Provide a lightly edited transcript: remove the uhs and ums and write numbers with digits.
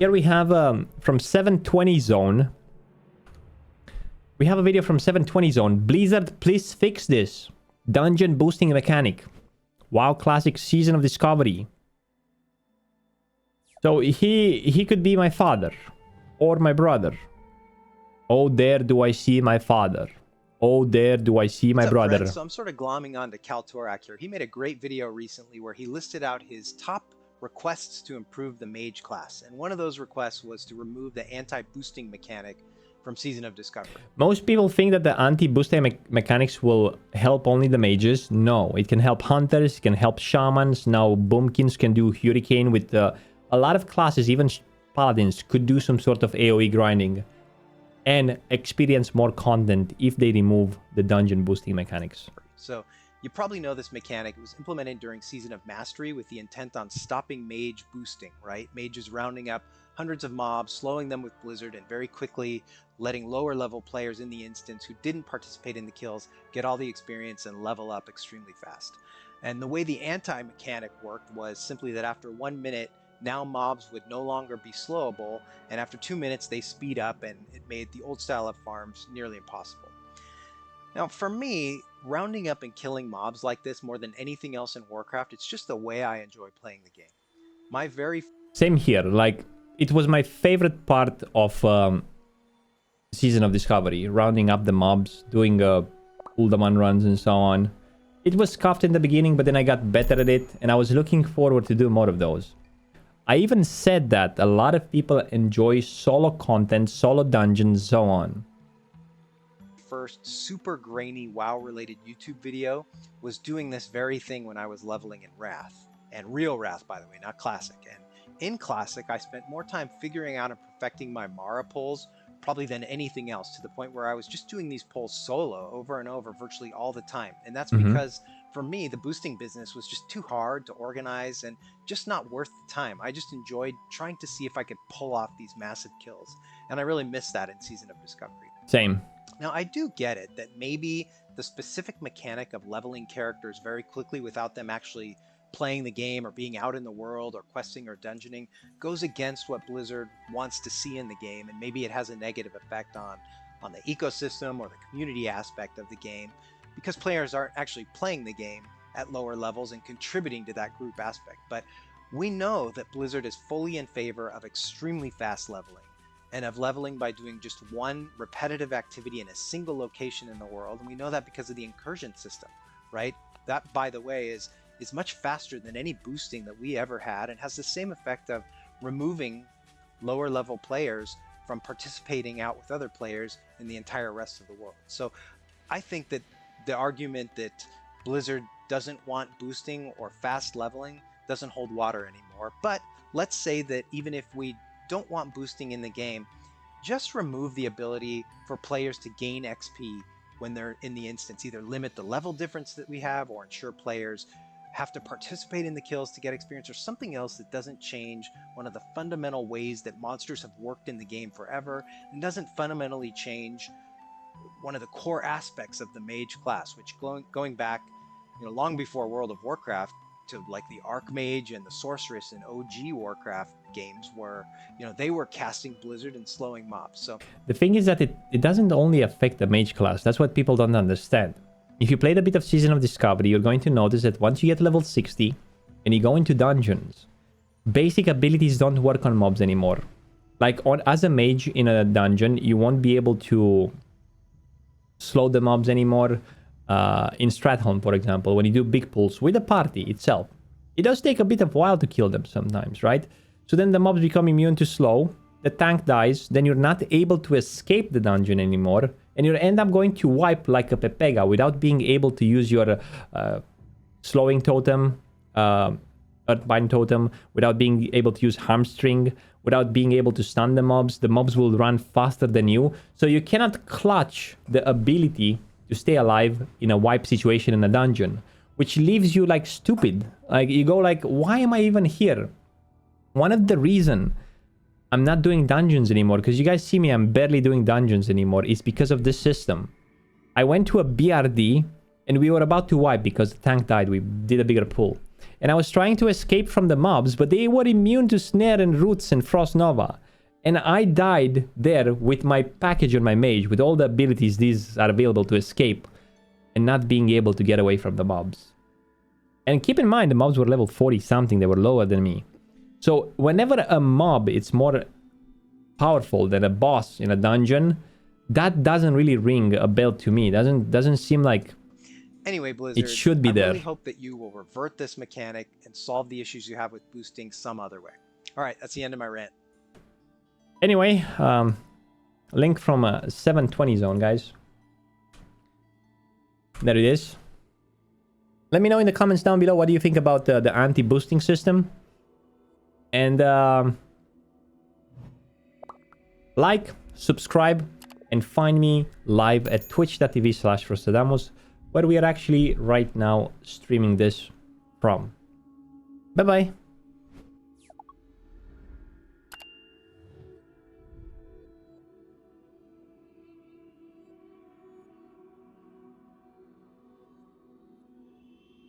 Here we have from 720 zone. We have a video from 720 zone. Blizzard, please fix this. Dungeon boosting mechanic. WoW Classic Season of Discovery. So he could be my father. Or my brother. Oh, there do I see my father. Oh, there do I see my brother. Brent? So I'm sort of glomming on to Kaltorak here. He made a great video recently where he listed out his top requests to improve the Mage class. And one of those requests was to remove the anti-boosting mechanic from Season of Discovery. Most people think that the anti-boosting mechanics will help only the mages. No, it can help hunters, it can help shamans. Now boomkins can do hurricane with a lot of classes, even paladins could do some sort of AoE grinding and experience more content if they remove the dungeon boosting mechanics. So you probably know this mechanic. It was implemented during Season of Mastery with the intent on stopping mage boosting, right? Mages rounding up hundreds of mobs, slowing them with Blizzard, and very quickly letting lower level players in the instance who didn't participate in the kills get all the experience and level up extremely fast. And the way the anti-mechanic worked was simply that after 1 minute, now mobs would no longer be slowable, and after 2 minutes they speed up, and it made the old style of farms nearly impossible. Now for me, rounding up and killing mobs like this more than anything else in Warcraft, it's just the way I enjoy playing the game. My very... Same here, like, it was my favorite part of Season of Discovery, rounding up the mobs, doing cooldown runs and so on. It was scuffed in the beginning, but then I got better at it, and I was looking forward to do more of those. I even said that a lot of people enjoy solo content, solo dungeons, so on. First super grainy WoW related YouTube video was doing this very thing when I was leveling in Wrath, and real Wrath, by the way, not Classic. And in Classic, I spent more time figuring out and perfecting my Mara pulls probably than anything else, to the point where I was just doing these pulls solo over and over virtually all the time. And that's because for me, the boosting business was just too hard to organize and just not worth the time. I just enjoyed trying to see if I could pull off these massive kills. And I really missed that in Season of Discovery. Same. Now, I do get it that maybe the specific mechanic of leveling characters very quickly without them actually playing the game or being out in the world or questing or dungeoning goes against what Blizzard wants to see in the game, and maybe it has a negative effect on the ecosystem or the community aspect of the game, because players aren't actually playing the game at lower levels and contributing to that group aspect. But we know that Blizzard is fully in favor of extremely fast leveling, and of leveling by doing just one repetitive activity in a single location in the world. And we know that because of the incursion system, right? That, by the way, is much faster than any boosting that we ever had, and has the same effect of removing lower level players from participating out with other players in the entire rest of the world. So I think that the argument that Blizzard doesn't want boosting or fast leveling doesn't hold water anymore. But let's say that even if we don't want boosting in the game, just remove the ability for players to gain XP when they're in the instance. Either limit the level difference that we have, or ensure players have to participate in the kills to get experience, or something else that doesn't change one of the fundamental ways that monsters have worked in the game forever, and doesn't fundamentally change one of the core aspects of the Mage class, which going back, long before World of Warcraft, to like the Archmage and the Sorceress in OG Warcraft games, where they were casting Blizzard and slowing mobs. So the thing is that it doesn't only affect the Mage class. That's what people don't understand. If you played a bit of Season of Discovery, you're going to notice that once you get level 60 and you go into dungeons, basic abilities don't work on mobs anymore. Like as a mage in a dungeon, you won't be able to slow the mobs anymore. In Stratholme, for example, when you do big pulls with the party itself, it does take a bit of while to kill them sometimes, right? So then the mobs become immune to slow, the tank dies, then you're not able to escape the dungeon anymore, and you end up going to wipe like a Pepega without being able to use your slowing totem, Earthbind totem, without being able to use Hamstring, without being able to stun the mobs. The mobs will run faster than you, so you cannot clutch the ability to stay alive in a wipe situation in a dungeon, which leaves you like stupid. Like you go like, why am I even here? One of the reason I'm not doing dungeons anymore, because you guys see me, I'm barely doing dungeons anymore, is because of this system. I went to a BRD and we were about to wipe because the tank died. We did a bigger pull. And I was trying to escape from the mobs, but they were immune to Snare and Roots and Frost Nova. And I died there with my package on my mage, with all the abilities these are available to escape, and not being able to get away from the mobs. And keep in mind, the mobs were level 40 something, they were lower than me. So whenever a mob is more powerful than a boss in a dungeon, that doesn't really ring a bell to me. Doesn't seem like Anyway, Blizzard, it should be there. I really hope that you will revert this mechanic and solve the issues you have with boosting some other way. All right, that's the end of my rant. Anyway, link from a 720 zone, guys. There it is. Let me know in the comments down below what do you think about the anti-boosting system. And like, subscribe, and find me live at twitch.tv/frostadamus, where we are actually right now streaming this from. Bye-bye.